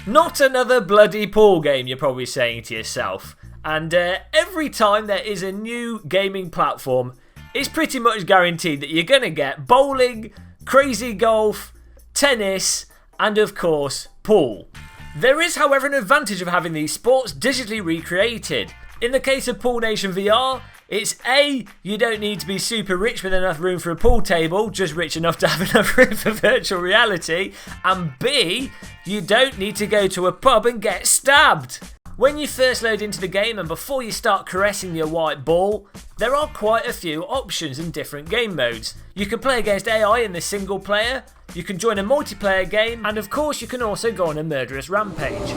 Not another bloody pool game, you're probably saying to yourself. And every time there is a new gaming platform, it's pretty much guaranteed that you're going to get bowling, crazy golf, tennis, and of course, pool. There is, however, an advantage of having these sports digitally recreated. In the case of Pool Nation VR, it's A, you don't need to be super rich with enough room for a pool table, just rich enough to have enough room for virtual reality, and B, you don't need to go to a pub and get stabbed. When you first load into the game and before you start caressing your white ball, there are quite a few options in different game modes. You can play against AI in the single player, you can join a multiplayer game, and of course you can also go on a murderous rampage.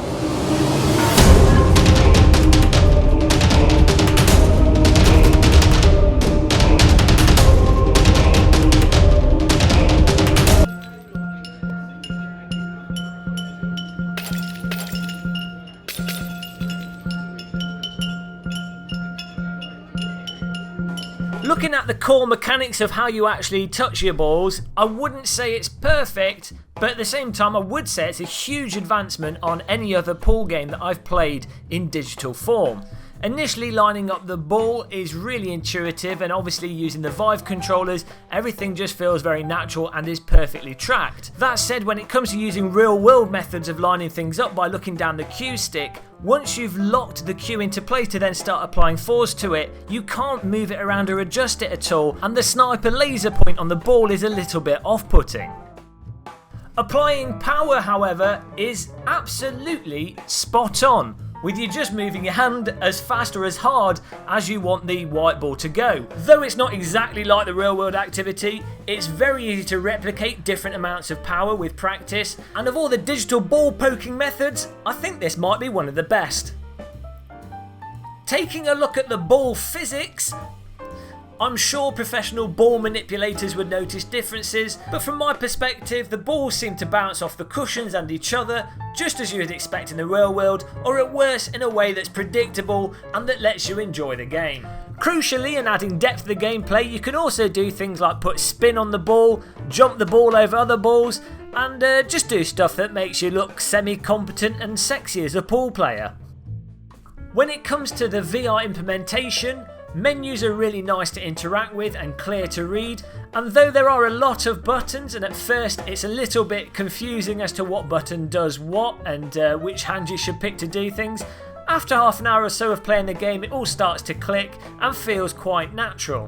Looking at the core mechanics of how you actually touch your balls, I wouldn't say it's perfect, but at the same time I would say it's a huge advancement on any other pool game that I've played in digital form. Initially lining up the ball is really intuitive, and obviously using the Vive controllers, everything just feels very natural and is perfectly tracked. That said, when it comes to using real world methods of lining things up by looking down the cue stick, once you've locked the cue into place to then start applying force to it, you can't move it around or adjust it at all, and the sniper laser point on the ball is a little bit off-putting. Applying power, however, is absolutely spot on, with you just moving your hand as fast or as hard as you want the white ball to go. Though it's not exactly like the real world activity, it's very easy to replicate different amounts of power with practice, and of all the digital ball poking methods, I think this might be one of the best. Taking a look at the ball physics, I'm sure professional ball manipulators would notice differences, but from my perspective, the balls seem to bounce off the cushions and each other, just as you would expect in the real world, or at worst in a way that's predictable and that lets you enjoy the game. Crucially, in adding depth to the gameplay, you can also do things like put spin on the ball, jump the ball over other balls, and just do stuff that makes you look semi-competent and sexy as a pool player. When it comes to the VR implementation, menus are really nice to interact with and clear to read, and though there are a lot of buttons and at first it's a little bit confusing as to what button does what and which hand you should pick to do things, after half an hour or so of playing the game it all starts to click and feels quite natural.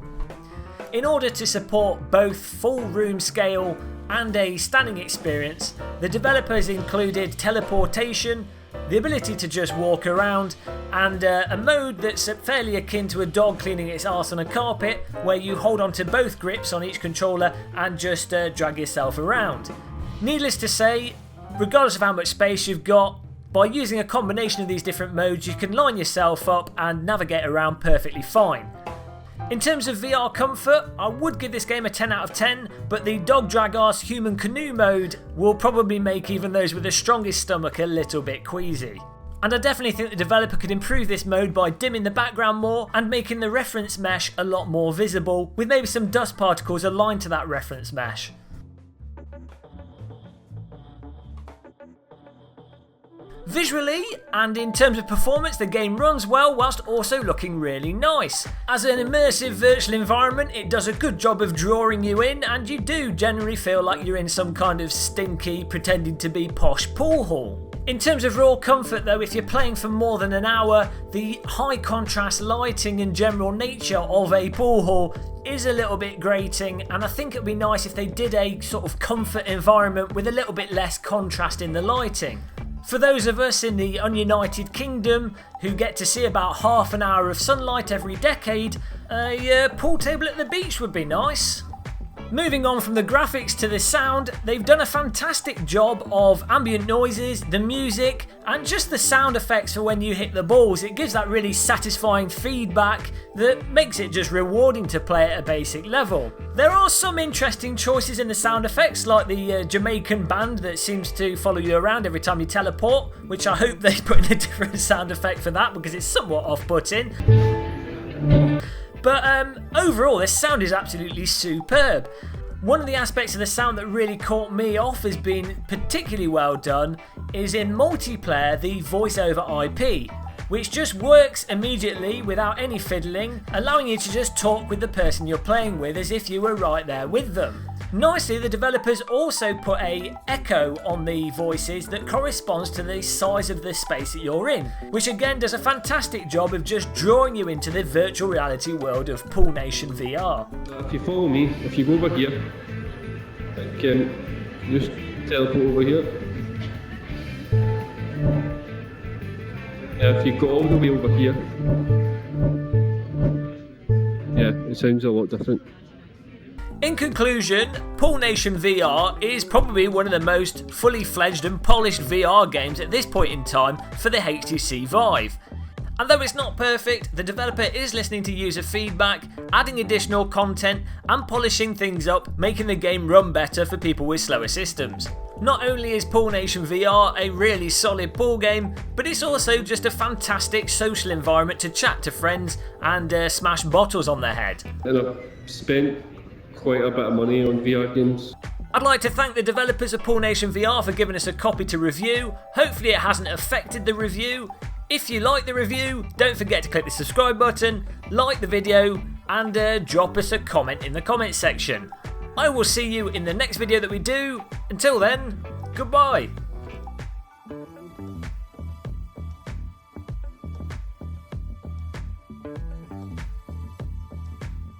In order to support both full room scale and a standing experience, the developers included teleportation, the ability to just walk around, and a mode that's fairly akin to a dog cleaning its arse on a carpet, where you hold on to both grips on each controller and just drag yourself around. Needless to say, regardless of how much space you've got, by using a combination of these different modes you can line yourself up and navigate around perfectly fine. In terms of VR comfort, I would give this game a 10 out of 10, but the dog drag arse human canoe mode will probably make even those with the strongest stomach a little bit queasy. And I definitely think the developer could improve this mode by dimming the background more and making the reference mesh a lot more visible, with maybe some dust particles aligned to that reference mesh. Visually, and in terms of performance, the game runs well whilst also looking really nice. As an immersive virtual environment, it does a good job of drawing you in, and you do generally feel like you're in some kind of stinky, pretending to be posh pool hall. In terms of raw comfort though, if you're playing for more than an hour, the high contrast lighting and general nature of a pool hall is a little bit grating, and I think it would be nice if they did a sort of comfort environment with a little bit less contrast in the lighting. For those of us in the ununited kingdom who get to see about half an hour of sunlight every decade, a pool table at the beach would be nice. Moving on from the graphics to the sound, they've done a fantastic job of ambient noises, the music, and just the sound effects for when you hit the balls. It gives that really satisfying feedback that makes it just rewarding to play at a basic level. There are some interesting choices in the sound effects, like the Jamaican band that seems to follow you around every time you teleport, which I hope they put in a different sound effect for that because it's somewhat off-putting. But overall, this sound is absolutely superb. One of the aspects of the sound that really caught me off as being particularly well done is in multiplayer the voice over IP, which just works immediately without any fiddling, allowing you to just talk with the person you're playing with as if you were right there with them. Nicely, the developers also put a echo on the voices that corresponds to the size of the space that you're in, which again does a fantastic job of just drawing you into the virtual reality world of Pool Nation VR. If you follow me, if you go over here, I can just teleport over here. If you go all the way over here, yeah, it sounds a lot different. In conclusion, Pool Nation VR is probably one of the most fully fledged and polished VR games at this point in time for the HTC Vive. And though it's not perfect, the developer is listening to user feedback, adding additional content and polishing things up, making the game run better for people with slower systems. Not only is Pool Nation VR a really solid pool game, but it's also just a fantastic social environment to chat to friends and smash bottles on their head. And I've spent quite a bit of money on VR games. I'd like to thank the developers of Pool Nation VR for giving us a copy to review. Hopefully it hasn't affected the review. If you like the review, don't forget to click the subscribe button, like the video, and drop us a comment in the comments section. I will see you in the next video that we do. Until then, goodbye.